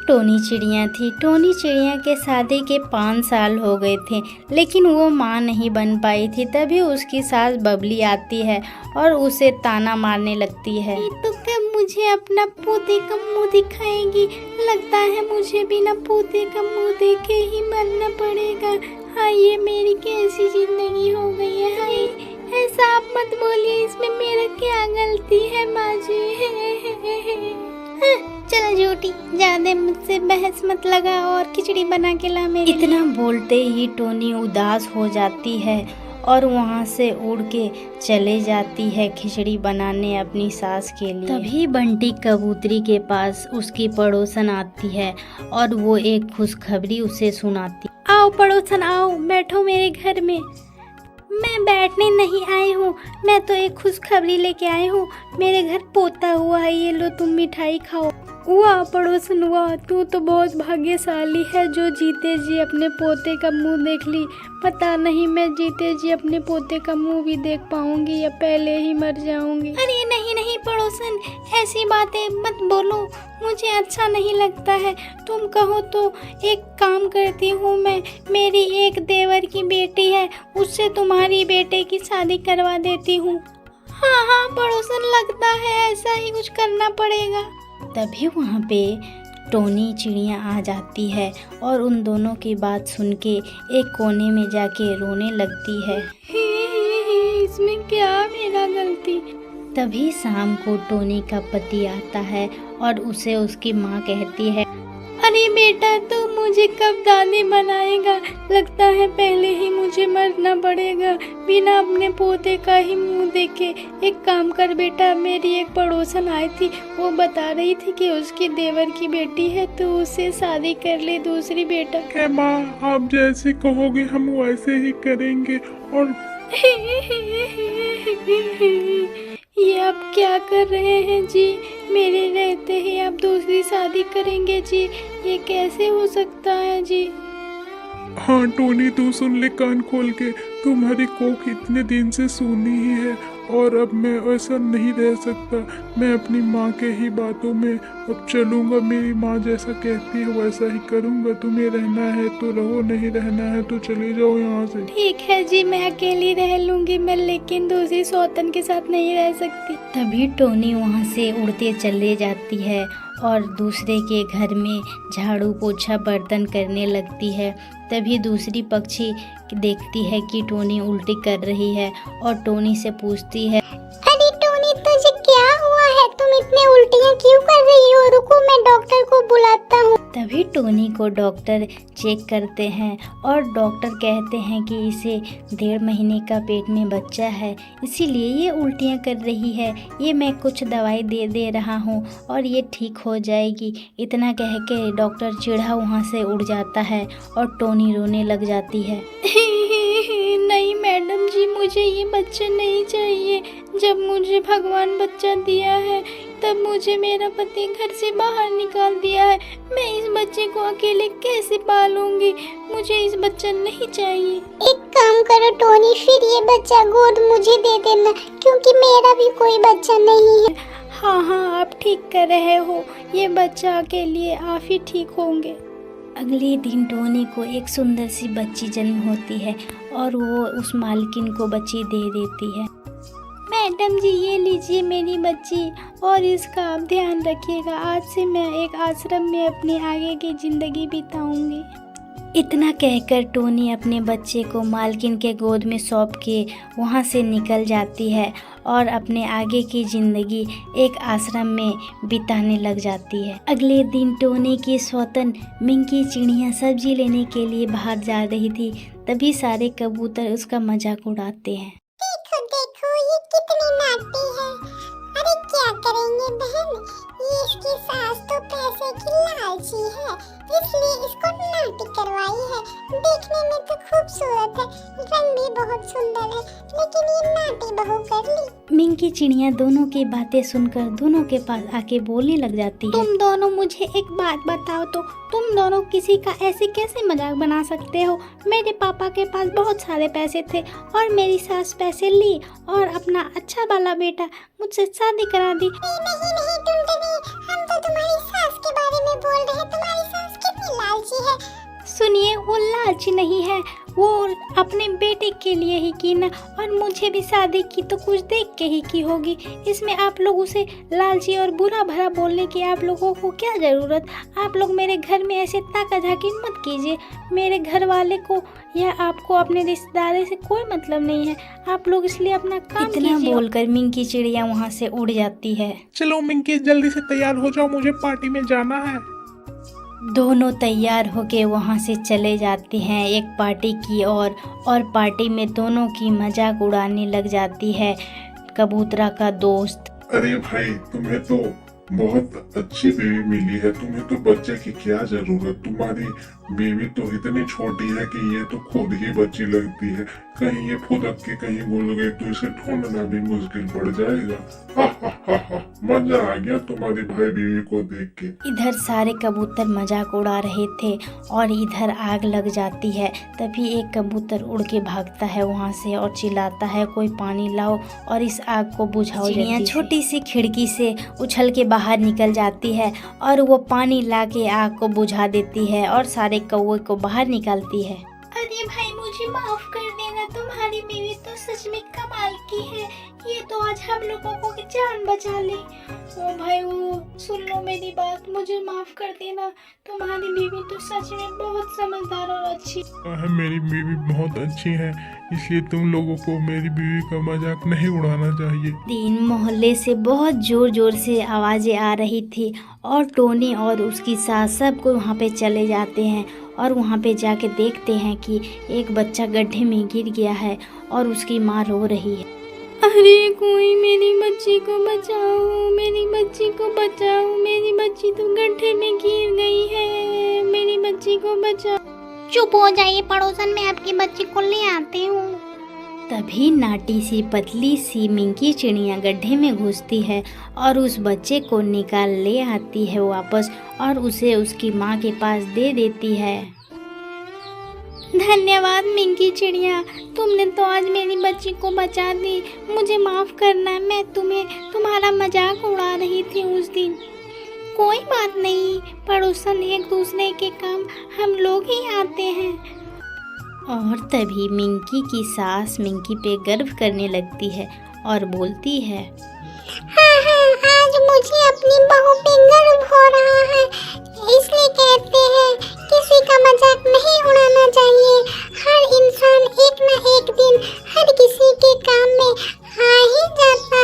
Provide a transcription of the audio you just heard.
Tony चिड़िया थी। Tony चिड़िया के शादी के 5 साल हो गए थे, लेकिन वो माँ नहीं बन पाई थी। तभी उसकी सास बबली आती है और उसे ताना मारने लगती है। तो कब मुझे अपना पोते का मुंह दिखाएगी? लगता है मुझे बिना पोते का मुंह देखे ही मरना पड़ेगा। हाँ, ये मेरी कैसी जिंदगी हो गई है। हाय, ऐसा आप मत बोलिए, इसमें मेरा क्या गलती है माँ जी। चल झूठी, ज्यादा मुझसे बहस मत लगा और खिचड़ी बना के ला मेरे लिए। इतना बोलते ही टोनी उदास हो जाती है और वहाँ से उड़ के चले जाती है खिचड़ी बनाने अपनी सास के लिए। तभी बंटी कबूतरी के पास उसकी पड़ोसन आती है और वो एक खुशखबरी उसे सुनाती। आओ पड़ोसन आओ, बैठो मेरे घर में। मैं बैठने नहीं आई हूँ, मैं तो एक खुशखबरी लेके आई हूँ। मेरे घर पोता हुआ है, ये लो तुम मिठाई खाओ। वाह पड़ोसन वाह, तू तो बहुत भाग्यशाली है जो जीते जी अपने पोते का मुंह देख ली। पता नहीं मैं जीते जी अपने पोते का मुंह भी देख पाऊंगी या पहले ही मर जाऊंगी। अरे नहीं नहीं पड़ोसन, ऐसी बातें मत बोलो, मुझे अच्छा नहीं लगता है। तुम कहो तो एक काम करती हूँ मैं, मेरी एक देवर की बेटी है, उससे तुम्हारी बेटे की शादी करवा देती हूँ। हाँ हाँ पड़ोसन, लगता है ऐसा ही कुछ करना पड़ेगा। तभी वहाँ पे टोनी चिड़िया आ जाती है और उन दोनों की बात सुन के एक कोने में जाके रोने लगती है। इसमें क्या मेरा गलती। तभी शाम को टोनी का पति आता है और उसे उसकी माँ कहती है, अरे बेटा तू मुझे कब दादी बनाएगा? लगता है पहले ही मुझे मरना पड़ेगा बिना अपने पोते का ही मुंह देखे। एक काम कर बेटा, मेरी एक पड़ोसन आई थी, वो बता रही थी कि उसकी देवर की बेटी है, तो उससे शादी कर ले दूसरी बेटा। माँ आप जैसे कहोगे हम वैसे ही करेंगे। और ये आप क्या कर रहे हैं जी? मेरे रहते ही आप दूसरी शादी करेंगे जी? ये कैसे हो सकता है जी? हाँ टोनी, तू सुन ले कान खोल के, तुम्हारी कोख इतने दिन से सुनी ही है और अब मैं ऐसा नहीं रह सकता। मैं अपनी माँ के ही बातों में अब चलूँगा। मेरी माँ जैसा कहती है वैसा ही करूँगा। तुम्हें रहना है तो रहो, नहीं रहना है तो चले जाओ यहाँ से। ठीक है जी, मैं अकेली रह लूंगी मैं, लेकिन दूसरी सौतन के साथ नहीं रह सकती। तभी टोनी वहाँ से उड़ते चले जाती है और दूसरे के घर में झाड़ू पोछा बर्तन करने लगती है। तभी दूसरी पक्षी देखती है कि टोनी उल्टी कर रही है और टोनी से पूछती है, अरे टोनी तुझे क्या हुआ है? तुम इतने उल्टियाँ क्यों कर रही हो? रुको मैं डॉक्टर को बुलाता हूँ। तभी टोनी को डॉक्टर चेक करते हैं और डॉक्टर कहते हैं कि इसे 1.5 महीने का पेट में बच्चा है, इसीलिए ये उल्टियाँ कर रही है। ये मैं कुछ दवाई दे रहा हूँ और ये ठीक हो जाएगी। इतना कह के डॉक्टर चिढ़ा वहाँ से उड़ जाता है और टोनी रोने लग जाती है। नहीं मैडम जी, मुझे ये बच्चा नहीं चाहिए। जब मुझे भगवान बच्चा दिया है तब मुझे मेरा पति घर से बाहर निकाल दिया है। मैं इस बच्चे को अकेले कैसे पालूंगी? मुझे इस बच्चा नहीं चाहिए। एक काम करो टोनी, फिर ये बच्चा गोद मुझे दे देना, क्योंकि मेरा भी कोई बच्चा नहीं है। हाँ हाँ, आप ठीक कर रहे हो, ये बच्चा के लिए आप ही ठीक होंगे। अगले दिन टोनी को एक सुंदर सी बच्ची जन्म होती है और वो उस मालकिन को बच्ची दे देती है। मैडम जी ये लीजिए मेरी बच्ची और इसका आप ध्यान रखिएगा। आज से मैं एक आश्रम में अपनी आगे की जिंदगी बिताऊंगी। इतना कहकर टोनी अपने बच्चे को मालकिन के गोद में सौंप के वहाँ से निकल जाती है और अपने आगे की ज़िंदगी एक आश्रम में बिताने लग जाती है। अगले दिन टोनी की सौतन मिंकी चिड़िया सब्जी लेने के लिए बाहर जा रही थी। तभी सारे कबूतर उसका मजाक उड़ाते हैं। देखो देखो ये कितनी नाटी है। अरे क्या करेंगे बहन, ये इसकी सास तो पैसे की लालची है, इसलिए इसको नाटी करवाई है। देखने में तो खूबसूरत है, रंग भी बहुत सुंदर है, लेकिन ये नाटी बहू कर ली। मिंकी चिड़िया दोनों की बातें सुनकर दोनों के पास आके बोलने लग जाती है। तुम दोनों मुझे एक बात बताओ तो, तुम दोनों किसी का ऐसे कैसे मजाक बना सकते हो? मेरे पापा के पास बहुत सारे पैसे थे और मेरी सास पैसे ली और अपना अच्छा वाला बेटा मुझसे शादी करा दी। नहीं टुनटुनी, हम तो तुम्हारी सास के बारे में बोल रहे हैं। तुम्हारी सास कितनी लालची है। सुनिए, वो लालची नहीं है, वो अपने बेटे के लिए ही की ना, और मुझे भी शादी की तो कुछ देख के ही की होगी। इसमें आप लोग उसे लालची और बुरा भरा बोलने की आप लोगों को क्या ज़रूरत? आप लोग मेरे घर में ऐसे ताका झाकी मत कीजिए। मेरे घर वाले को या आपको अपने रिश्तेदारों से कोई मतलब नहीं है। आप लोग इसलिए अपना काम इतना बोलकर मिंकी चिड़िया वहाँ से उड़ जाती है। चलो मिंकी, जल्दी से तैयार हो जाओ, मुझे पार्टी में जाना है। दोनों तैयार होके वहाँ से चले जाते हैं एक पार्टी की ओर, और पार्टी में दोनों की मजाक उड़ाने लग जाती है कबूतरा का दोस्त। अरे भाई, तुम्हें तो बहुत अच्छी बीवी मिली है, तुम्हें तो बच्चे की क्या जरूरत। तुम्हारी बीवी तो इतनी छोटी है कि ये तो खुद ही बच्ची लगती है। कहीं ये फुदक के कहीं भूल गई तो इसे ढूंढना भी मुश्किल पड़ जाएगा। हा हा हा हा, मजा आ गया तुम्हारी भाई बीवी को देख के। इधर सारे कबूतर मजाक उड़ा रहे थे और इधर आग लग जाती है। तभी एक कबूतर उड़ के भागता है वहाँ से और चिल्लाता है, कोई पानी लाओ और इस आग को बुझाओ। चिड़िया छोटी सी खिड़की से उछल के बाहर निकल जाती है और वो पानी ला के आग को बुझा देती है और सारे कौवे को बाहर निकालती है। अरे भाई, मुझे माफ कर देना, तुम्हारी बीवी तो सच में कमाल की है। ये तो आज हम लोगों को जान बचा ली। ओ भाई, वो सुन लो मेरी बात, मुझे माफ कर देना। तुम्हारी बीवी तो सच में बहुत समझदार और अच्छी है। मेरी बीवी बहुत अच्छी है, इसलिए तुम लोगों को मेरी बीवी का मजाक नहीं उड़ाना चाहिए। दिन मोहल्ले से बहुत जोर जोर से आवाजें आ रही थी और टोनी और उसकी सास सब कोई वहाँ पे चले जाते हैं और वहाँ पे जाके देखते हैं कि एक बच्चा गड्ढे में गिर गया है और उसकी माँ रो रही है। अरे कोई मेरी बच्ची को बचाओ, मेरी बच्ची को बचाओ, मेरी बच्ची तो गड्ढे में गिर गई है, मेरी बच्ची को बचाओ। चुप हो जाइए पड़ोसन, मैं आपकी बच्ची को ले आती हूँ। तभी नाटी सी पतली सी मिंकी चिड़िया गड्ढे में घुसती है और उस बच्चे को निकाल ले आती है वापस और उसे उसकी माँ के पास दे देती है। धन्यवाद मिंकी चिड़िया, तुमने तो आज मेरी बच्ची को बचा दी। मुझे माफ करना, मैं तुम्हारा मजाक उड़ा रही थी उस दिन। कोई बात नहीं, पड़ोसन एक दूसरे के काम हम लोग ही आते हैं। और तभी मिंकी की सास मिंकी पे गर्व करने लगती है और बोलती है, हाँ, आज मुझे अपनी बहू पे गर्व हो रहा है। इसलिए कहते हैं किसी का मजाक नहीं उड़ाना चाहिए। हर इंसान एक न एक दिन हर किसी के काम में आ ही जाता